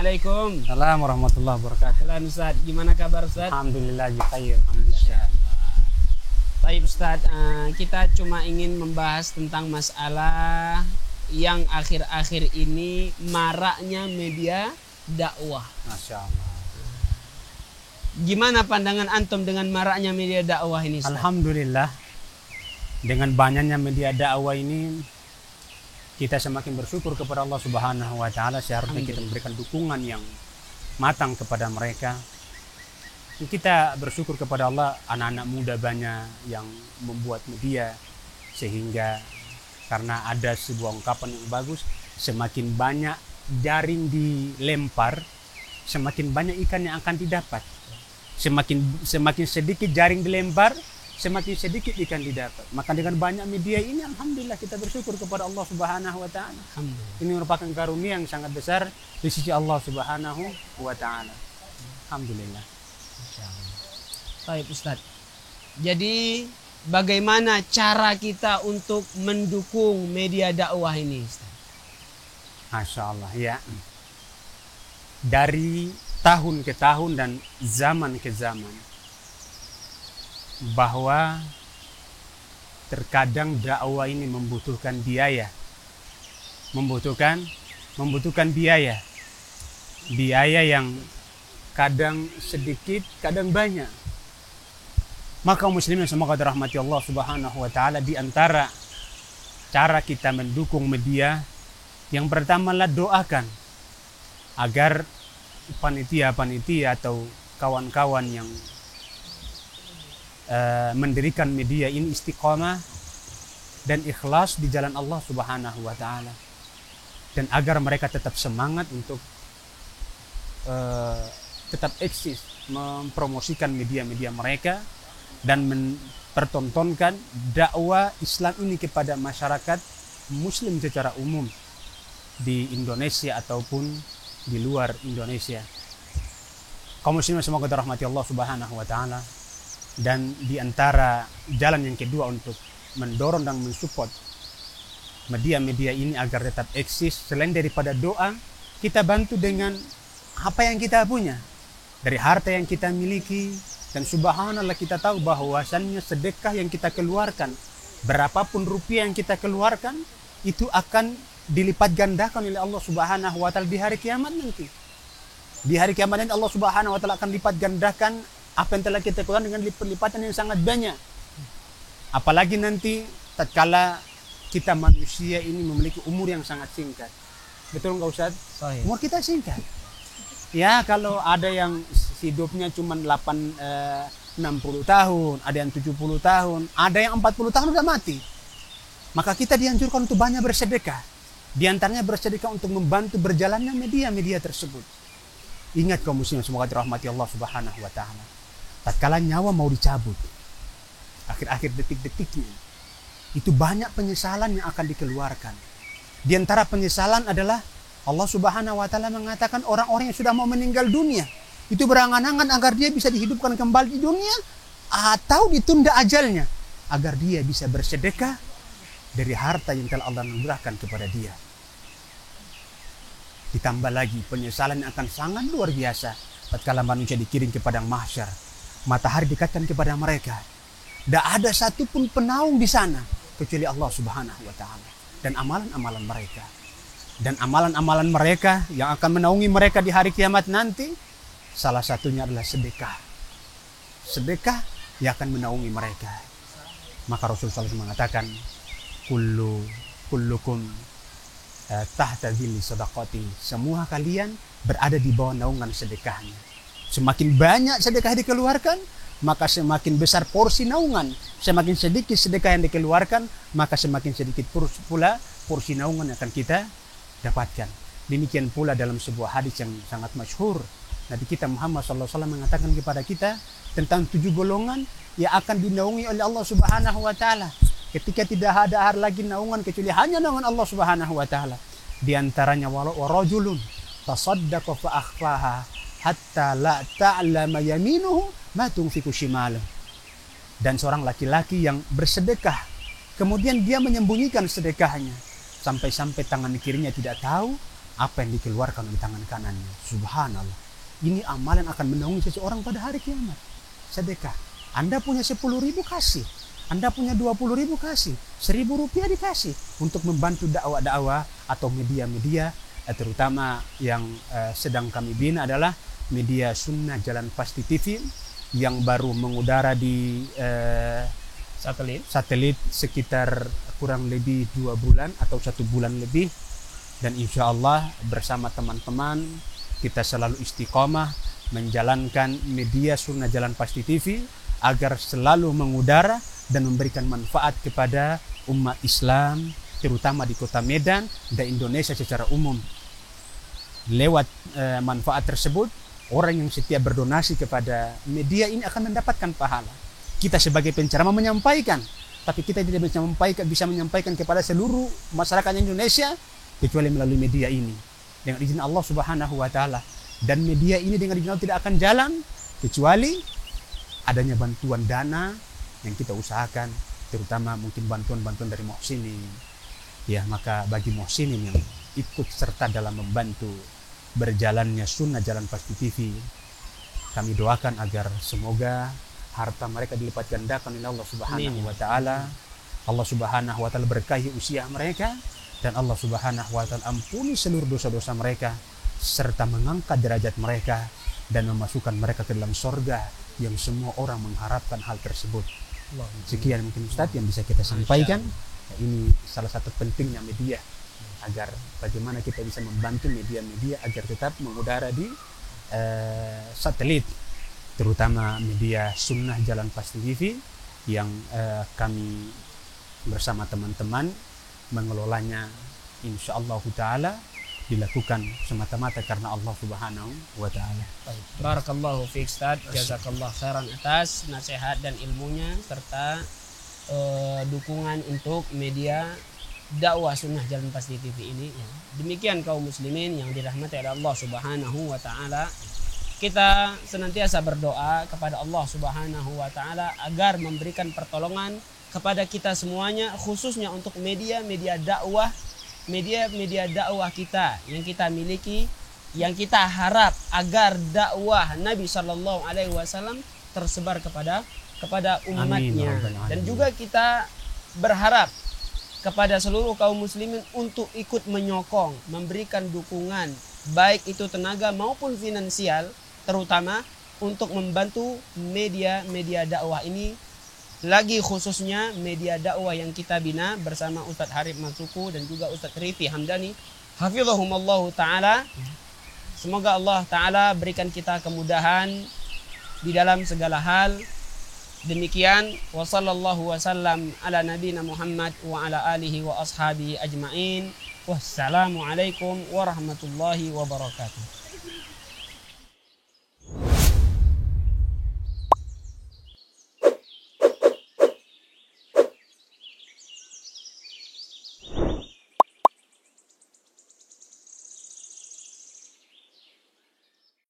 Assalamualaikum. Assalamualaikum warahmatullahi wabarakatuh. Ahlan Ustaz, gimana kabar Ustaz? Alhamdulillah khair. Alhamdulillah. Baik Ustaz, kita cuma ingin membahas tentang masalah yang akhir-akhir ini maraknya media dakwah. Masya Allah. Gimana pandangan antum dengan maraknya media dakwah ini Ustaz? Alhamdulillah, dengan banyaknya media dakwah ini kita semakin bersyukur kepada Allah Subhanahu wa taala. Seharusnya kita memberikan dukungan yang matang kepada mereka. Kita bersyukur kepada Allah, anak-anak muda banyak yang membuat media, sehingga karena ada sebuah ungkapan yang bagus, semakin banyak jaring dilempar, semakin banyak ikan yang akan didapat. Semakin sedikit jaring dilempar, semakin sedikit ikan didapat. Maka dengan banyak media ini, alhamdulillah kita bersyukur kepada Allah Subhanahu wa taala. Ini merupakan karunia yang sangat besar di sisi Allah Subhanahu wa taala. Alhamdulillah. Baik Ustaz. Jadi bagaimana cara kita untuk mendukung media dakwah ini Ustaz? Masya Allah ya. Dari tahun ke tahun dan zaman ke zaman, bahwa terkadang dakwah ini membutuhkan biaya, membutuhkan biaya yang kadang sedikit, kadang banyak. Maka muslimin semoga dirahmati Allah Subhanahu wa taala, di antara cara kita mendukung media, yang pertama adalah doakan agar panitia-panitia atau kawan-kawan yang mendirikan media ini istiqamah dan ikhlas di jalan Allah Subhanahu wa taala, dan agar mereka tetap semangat untuk tetap eksis mempromosikan media-media mereka dan mempertontonkan dakwah Islam ini kepada masyarakat muslim secara umum di Indonesia ataupun di luar Indonesia. Kaum muslimin semoga dirahmati Allah Subhanahu wa taala. Dan di antara jalan yang kedua untuk mendorong dan mensupport media-media ini agar tetap eksis, selain daripada doa, kita bantu dengan apa yang kita punya, dari harta yang kita miliki. Dan subhanallah, kita tahu bahwasannya sedekah yang kita keluarkan, berapapun rupiah yang kita keluarkan, itu akan dilipat gandakan oleh Allah Subhanahu wa taala di hari kiamat nanti. Di hari kiamat nanti Allah Subhanahu wa taala akan lipat gandakan apa yang telah kita keluarkan dengan lipatan yang sangat banyak. Apalagi nanti tatkala kita manusia ini memiliki umur yang sangat singkat. Betul nggak Ustaz? Umur kita singkat. Ya, kalau ada yang hidupnya cuma 60 tahun, ada yang 70 tahun, ada yang 40 tahun udah mati. Maka kita dianjurkan untuk banyak bersedekah. Di antaranya bersedekah untuk membantu berjalannya media-media tersebut. Ingat kaum muslimin semoga dirahmati Allah Subhanahu wa taala. Tatkala nyawa mau dicabut, akhir-akhir detik-detiknya, itu banyak penyesalan yang akan dikeluarkan. Di antara penyesalan adalah Allah Subhanahu wa taala mengatakan orang-orang yang sudah mau meninggal dunia itu berangan-angan agar dia bisa dihidupkan kembali di dunia atau ditunda ajalnya agar dia bisa bersedekah dari harta yang telah Allah anugerahkan kepada dia. Ditambah lagi penyesalan yang akan sangat luar biasa tatkala manusia dikirim ke padang mahsyar, matahari dekatkan kepada mereka. Tidak ada satupun penaung di sana kecuali Allah Subhanahu wa taala dan amalan-amalan mereka. Dan amalan-amalan mereka yang akan menaungi mereka di hari kiamat nanti, salah satunya adalah sedekah. Sedekah yang akan menaungi mereka. Maka Rasulullah SAW mengatakan, kullukum tahta dhilli sadaqati. Semua kalian berada di bawah naungan sedekahnya. Semakin banyak sedekah dikeluarkan, maka semakin besar porsi naungan. Semakin sedikit sedekah yang dikeluarkan, maka semakin sedikit pula porsi naungan yang akan kita dapatkan. Demikian pula dalam sebuah hadis yang sangat masyhur, Nabi kita Muhammad SAW mengatakan kepada kita tentang 7 golongan yang akan dinaungi oleh Allah Subhanahu wa taala ketika tidak ada lagi naungan kecuali hanya naungan Allah Subhanahu wa taala. Di antaranya warajulun tasaddaqa fa akhfaha hatta la ta'lama yaminuhu ma tunfiqu shimaluhu. Dan seorang laki-laki yang bersedekah kemudian dia menyembunyikan sedekahnya sampai-sampai tangan kirinya tidak tahu apa yang dikeluarkan di tangan kanannya. Subhanallah. Ini amalan akan menaungi seseorang pada hari kiamat. Sedekah. Anda punya 10.000 kasih. Anda punya 20.000 kasih. 1.000 rupiah dikasih untuk membantu dakwah-dakwah atau media-media, terutama yang sedang kami bina adalah media Sunnah Jalan Pasti TV yang baru mengudara di satelit sekitar kurang lebih 2 bulan atau 1 bulan lebih. Dan insya Allah bersama teman-teman kita selalu istiqomah menjalankan media Sunnah Jalan Pasti TV agar selalu mengudara dan memberikan manfaat kepada umat Islam, terutama di kota Medan dan Indonesia secara umum. Lewat manfaat tersebut, orang yang setiap berdonasi kepada media ini akan mendapatkan pahala. Kita sebagai penceramah menyampaikan, tapi kita tidak bisa menyampaikan kepada seluruh masyarakat Indonesia kecuali melalui media ini dengan izin Allah Subhanahu wa taala. Dan media ini dengan izin Allah tidak akan jalan kecuali adanya bantuan dana yang kita usahakan, terutama mungkin bantuan-bantuan dari muhsinin. Ya, maka bagi muhsinin yang ikut serta dalam membantu berjalannya Sunnah Jalan Pasti TV, kami doakan agar semoga harta mereka dilipat gandakan oleh Allah Subhanahu wa taala. Allah Subhanahu wa taala berkahi usia mereka dan Allah Subhanahu wa taala ampuni seluruh dosa-dosa mereka serta mengangkat derajat mereka dan memasukkan mereka ke dalam surga yang semua orang mengharapkan hal tersebut. Sekian mungkin Ustadz yang bisa kita sampaikan. Ini salah satu pentingnya media, agar bagaimana kita bisa membantu media-media agar tetap mengudara di satelit, terutama media Sunnah Jalan Pasti TV yang kami bersama teman-teman mengelolanya, insya Allah ta'ala dilakukan semata-mata karena Allah Subhanahu wa ta'ala. Barakallahu fiik Ustaz, jazakallah khairan atas nasihat dan ilmunya serta dukungan untuk media dakwah Sunnah Jalan Pasti TV ini. Demikian kaum muslimin yang dirahmati oleh Allah Subhanahu wa ta'ala. Kita senantiasa berdoa kepada Allah Subhanahu wa ta'ala agar memberikan pertolongan kepada kita semuanya, khususnya untuk media-media dakwah kita yang kita miliki, yang kita harap agar dakwah Nabi Shallallahu Alaihi Wasallam tersebar kepada umatnya. Dan juga kita berharap kepada seluruh kaum muslimin untuk ikut menyokong, memberikan dukungan baik itu tenaga maupun finansial, terutama untuk membantu media-media dakwah ini, lagi khususnya media dakwah yang kita bina bersama Ustadz Harib Masuku dan juga Ustadz Rifi Hamdani hafizahumallahu ta'ala. Semoga Allah ta'ala berikan kita kemudahan di dalam segala hal. Demikian, wa sallallahu wasallam ala nabina Muhammad wa ala alihi wa ashabihi ajma'in. Wassalamualaikum warahmatullahi wabarakatuh.